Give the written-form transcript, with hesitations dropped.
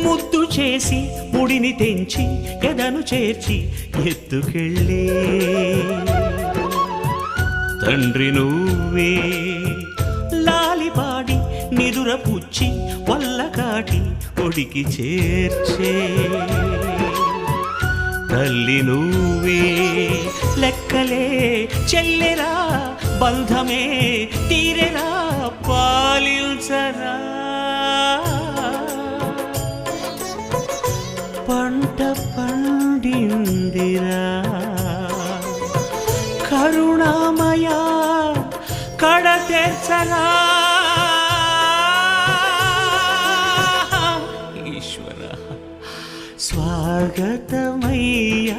ముద్దు చేసి ముడిని తెంచి ఎదను చేర్చి ఎత్తుకెళ్ళే తండ్రి నువ్వే. లాలిపాడి నిదుర పుచ్చి వల్ల కాటి ఒడికి చేర్చే తల్లి నువ్వే. లెక్కలే చెల్లెరా బంధమే తీరెరా పాలిల్చరా. పంట పండిందిరా కరుణామయ కడ తెర్చరా. ఈశ్వర స్వాగతమయ్యా